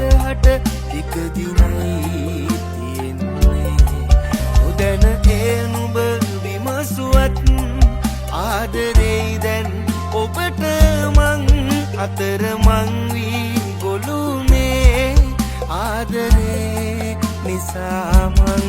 සදහට ටික දිනයි තියෙන්නේ උදැන ඒ නුඹ විමසුවත් ආදරේ දැන් ඔබට මං අතර මං වී ගොළුනේ ආදරේ නිසා මං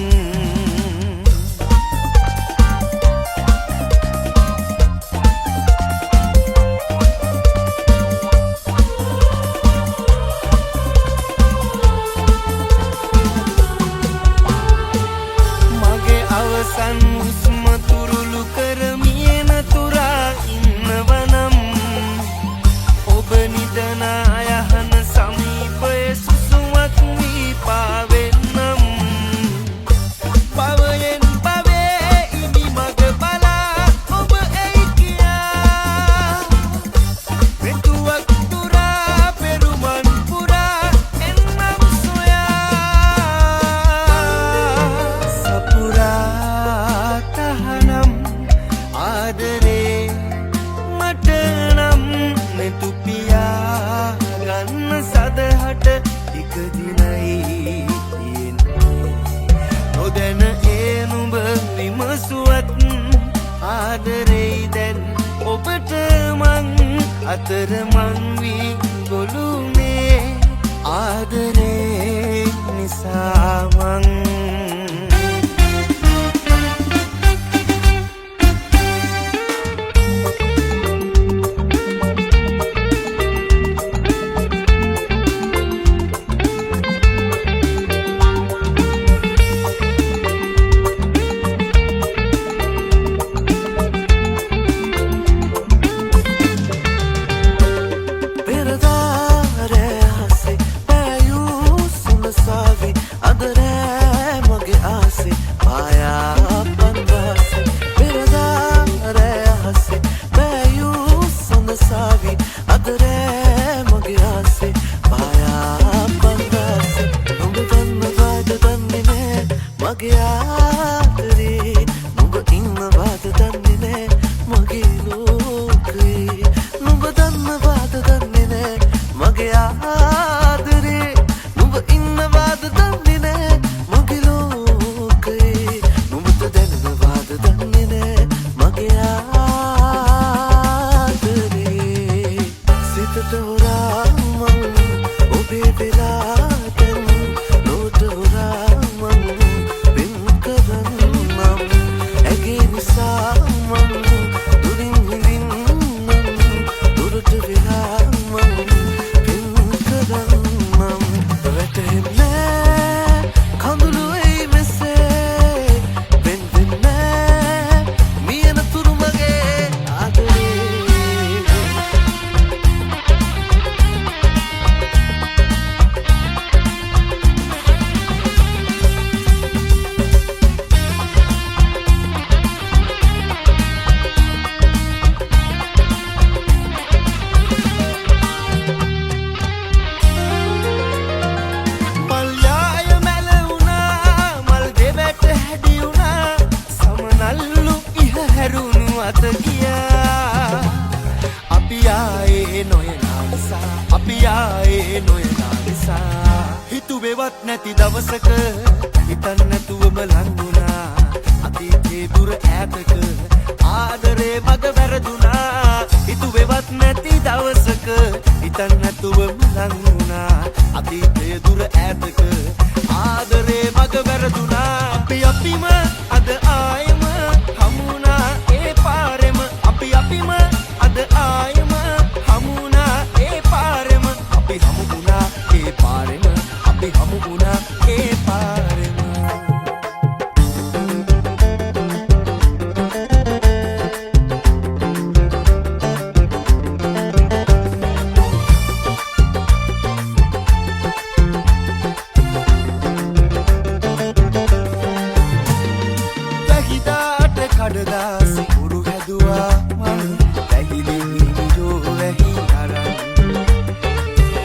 අවසන් හුස්ම තුරුළු කරමියන තුරා ඉන්නවනම් ඔබ නිදන අයහන සමීපය සුසුමක් වී පාවෙන්නම් පවයෙන් පවේ ඉමි මග බලා ඔබ එයි කියා වෙතුවක් තුරා පෙරුමන් පුරා එන්නම් සොයා සපුරා ආදරේ මට නම් මෙතුපියා ගන්න සදහට ටික දිනයි තියෙන්නේ නොදැන ඒ නුඹ විමසුවත් ආදරේ දැන් ඔබට මං අතර මං වී ගොළුනේ ආදරේ නිසා මං හිතුවේවත් නැති දවසක හිතන්න නැතුවම ලංගුණා අතීතේ දුර ඈතක ආදරේ මග වැරදුනා හිතුවේවත් නැති දවසක හිතන්න නැතුවම ලංගුණා අතීතේ දුර ඈතක ආදරේ මග වැරදුනා අපිම අද ආයම හමුණා ඒ පාරෙම අපිම අද ආයම හමුණා ඒ පාරෙම අපි හමු වුණා ඒ පාරෙම අපි හමු වුණා ඒ පාරෙම වැහිදාට කඩදාසි උරු හැදුවා මං වැහිලි නිජෝ වැහි අරන්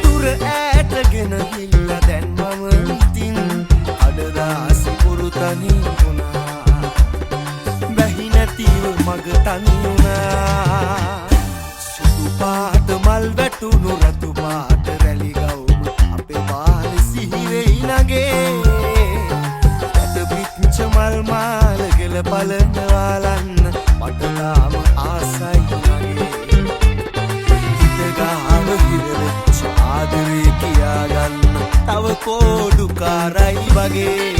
දුර ඈතගෙන ගිල්ලා දැන් මම ඉතින් කඩදාසි උරු තනි වුණා වැහි නැතිව මග තනි වුණා සුදු පාට මල් වැටුණු රතු පාට රැලි ගවුම අපේ පාර පලනවාලන්න මට තාම ආසයි වගේ හිතගාම හිරවෙච්ච ආදරේ කියාගන්න තව කෝඩුකාරයි වගේ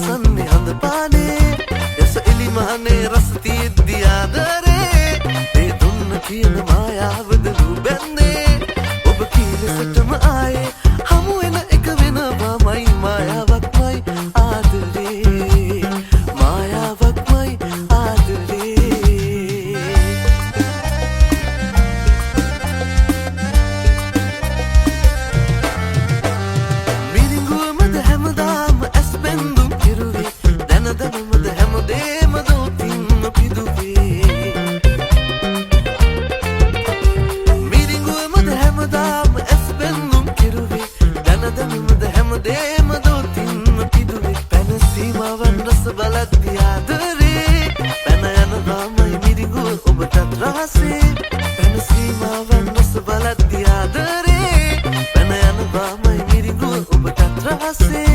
සන්නේ හඳ පානේ යස එලිමහනේ රස තියෙද්දි ආදරේ ඒ දුන්න කියන මායාවද නුබැන්නේ ඔබ කීලසටම ආයේ හමු වෙන එක වෙනවාමයි මායාවක්මයි ආදරේ මායාවක්මයි ආදරේ මිරිඟුවමද හැමදාම ඇස් බැඳුම් දැනමද හැමදේම දෝතින්ම පිදුවේ මිරිඟුවමද හැමදාම ඇස් බැඳුම් කෙරුවේ දැනමද හැමදේම දෝතින්ම පිදුවේ පැන සීමාවන් රස බලද්දි ආදරේ පැන යනවාමයි මිරිඟුව ඔබටත් රහසේ පැන සීමාවන් රස බලද්දි ආදරේ පැන යනවාමයි මිරිඟුව ඔබටත් රහසේ